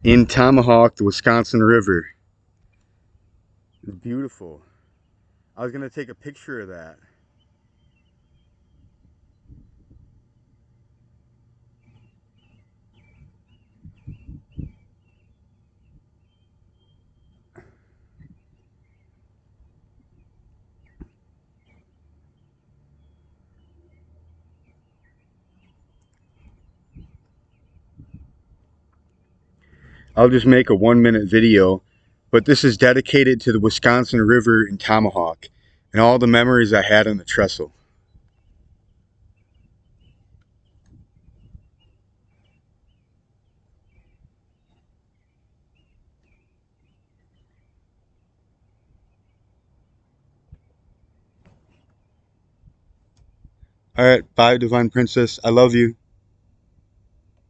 in Tomahawk, the Wisconsin River. It's beautiful. I was gonna take a picture of that. I'll just make a 1 minute video, but this is dedicated to the Wisconsin River in Tomahawk and all the memories I had on the trestle. All right, bye, Divine Princess. I love you.